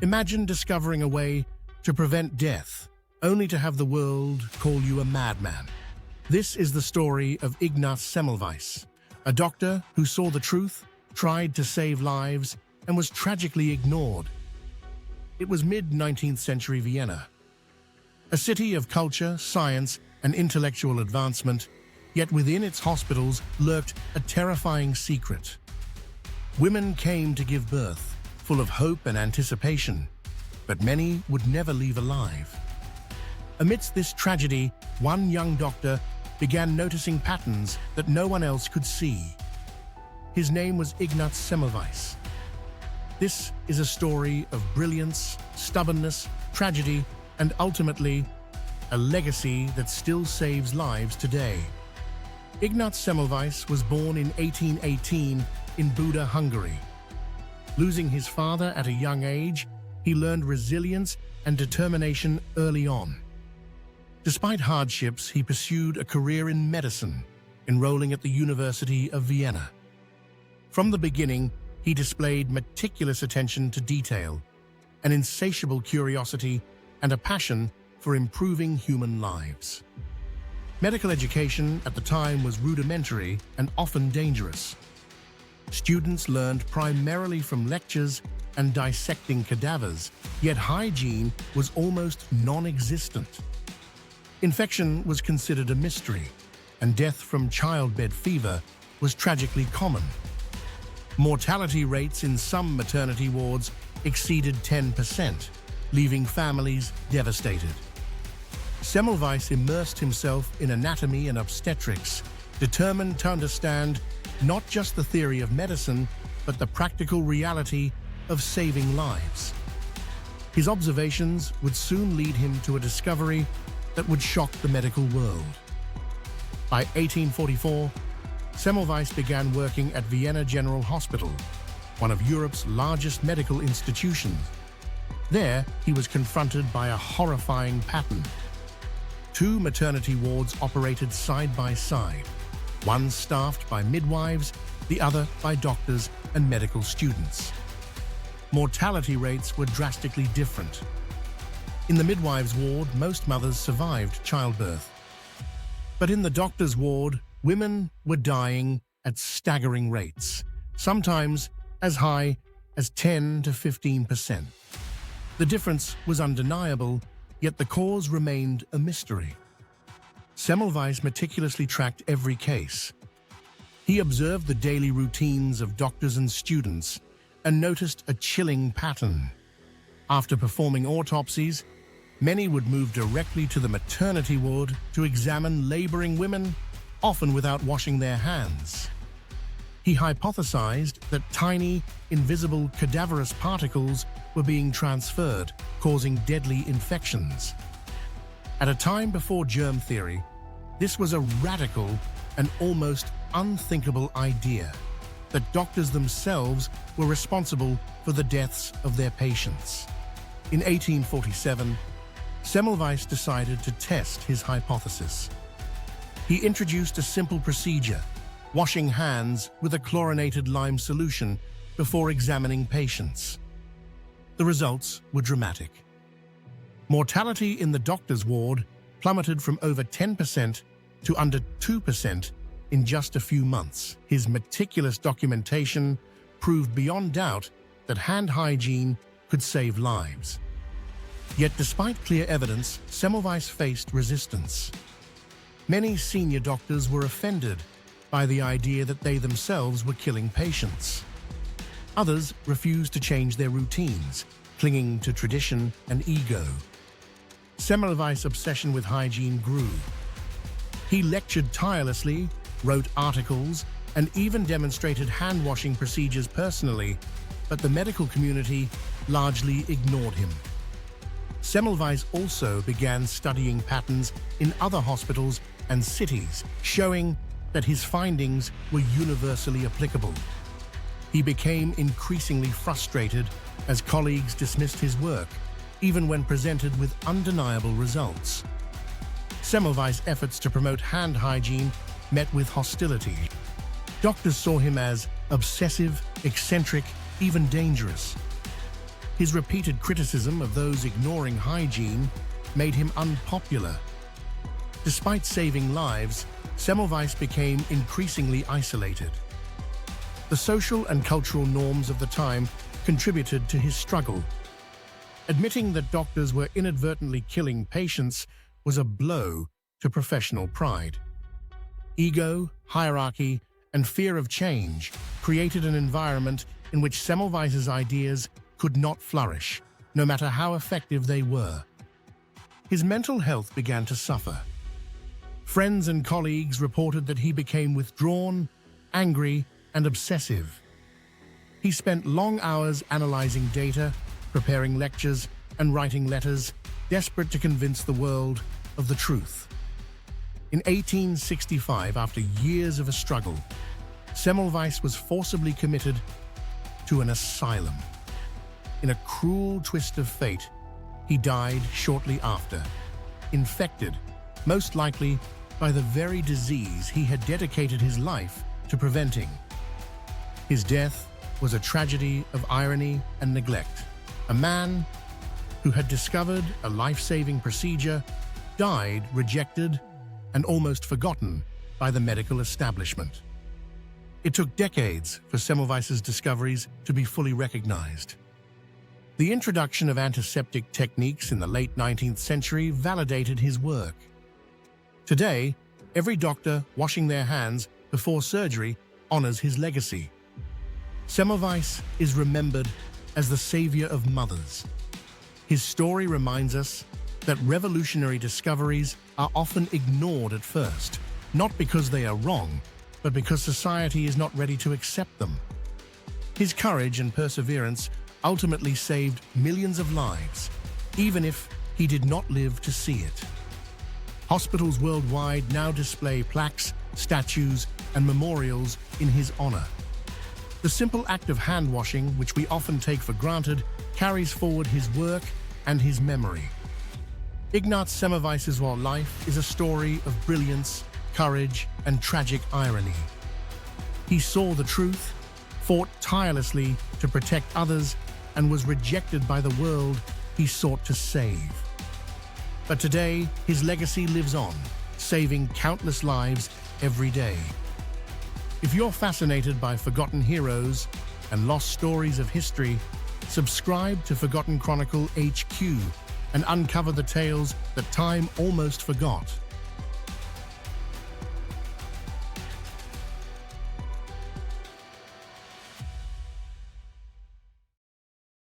Imagine discovering a way to prevent death, only to have the world call you a madman. This is the story of Ignaz Semmelweis, a doctor who saw the truth, tried to save lives, and was tragically ignored. It was mid-19th century Vienna, a city of culture, science, and intellectual advancement, yet within its hospitals lurked a terrifying secret. Women came to give birth, full of hope and anticipation, but many would never leave alive. Amidst this tragedy, one young doctor began noticing patterns that no one else could see. His name was Ignaz Semmelweis. This is a story of brilliance, stubbornness, tragedy, and ultimately, a legacy that still saves lives today. Ignaz Semmelweis was born in 1818 in Buda, Hungary. Losing his father at a young age, he learned resilience and determination early on. Despite hardships, he pursued a career in medicine, enrolling at the University of Vienna. From the beginning, he displayed meticulous attention to detail, an insatiable curiosity, and a passion for improving human lives. Medical education at the time was rudimentary and often dangerous. Students learned primarily from lectures and dissecting cadavers, yet hygiene was almost non-existent. Infection was considered a mystery, and death from childbed fever was tragically common. Mortality rates in some maternity wards exceeded 10%, leaving families devastated. Semmelweis immersed himself in anatomy and obstetrics, determined to understand not just the theory of medicine, but the practical reality of saving lives. His observations would soon lead him to a discovery that would shock the medical world. By 1844, Semmelweis began working at Vienna General Hospital, one of Europe's largest medical institutions. There, he was confronted by a horrifying pattern. Two maternity wards operated side by side, one staffed by midwives, the other by doctors and medical students. Mortality rates were drastically different. In the midwives' ward, most mothers survived childbirth. But in the doctor's ward, women were dying at staggering rates, sometimes as high as 10 to 15%. The difference was undeniable, yet the cause remained a mystery. Semmelweis meticulously tracked every case. He observed the daily routines of doctors and students and noticed a chilling pattern. After performing autopsies, many would move directly to the maternity ward to examine laboring women, often without washing their hands. He hypothesized that tiny, invisible cadaverous particles were being transferred, causing deadly infections. At a time before germ theory, this was a radical and almost unthinkable idea, that doctors themselves were responsible for the deaths of their patients. In 1847, Semmelweis decided to test his hypothesis. He introduced a simple procedure, washing hands with a chlorinated lime solution before examining patients. The results were dramatic. Mortality in the doctor's ward plummeted from over 10% to under 2% in just a few months. His meticulous documentation proved beyond doubt that hand hygiene could save lives. Yet despite clear evidence, Semmelweis faced resistance. Many senior doctors were offended by the idea that they themselves were killing patients. Others refused to change their routines, clinging to tradition and ego. Semmelweis' obsession with hygiene grew. He lectured tirelessly, wrote articles, and even demonstrated hand-washing procedures personally, but the medical community largely ignored him. Semmelweis also began studying patterns in other hospitals and cities, showing that his findings were universally applicable. He became increasingly frustrated as colleagues dismissed his work, even when presented with undeniable results. Semmelweis' efforts to promote hand hygiene met with hostility. Doctors saw him as obsessive, eccentric, even dangerous. His repeated criticism of those ignoring hygiene made him unpopular. Despite saving lives, Semmelweis became increasingly isolated. The social and cultural norms of the time contributed to his struggle. Admitting that doctors were inadvertently killing patients was a blow to professional pride. Ego, hierarchy, and fear of change created an environment in which Semmelweis's ideas could not flourish, no matter how effective they were. His mental health began to suffer. Friends and colleagues reported that he became withdrawn, angry, and obsessive. He spent long hours analyzing data, preparing lectures, and writing letters, desperate to convince the world of the truth. In 1865, after years of a struggle, Semmelweis was forcibly committed to an asylum. In a cruel twist of fate, he died shortly after, infected, most likely by the very disease he had dedicated his life to preventing. His death was a tragedy of irony and neglect. A man who had discovered a life-saving procedure died rejected and almost forgotten by the medical establishment. It took decades for Semmelweis's discoveries to be fully recognized. The introduction of antiseptic techniques in the late 19th century validated his work. Today, every doctor washing their hands before surgery honors his legacy. Semmelweis is remembered as the savior of mothers. His story reminds us that revolutionary discoveries are often ignored at first, not because they are wrong, but because society is not ready to accept them. His courage and perseverance ultimately saved millions of lives, even if he did not live to see it. Hospitals worldwide now display plaques, statues, and memorials in his honor. The simple act of hand washing, which we often take for granted, carries forward his work and his memory. Ignaz Semmelweis's life is a story of brilliance, courage, and tragic irony. He saw the truth, fought tirelessly to protect others, and was rejected by the world he sought to save. But today, his legacy lives on, saving countless lives every day. If you're fascinated by forgotten heroes and lost stories of history, subscribe to Forgotten Chronicle HQ and uncover the tales that time almost forgot.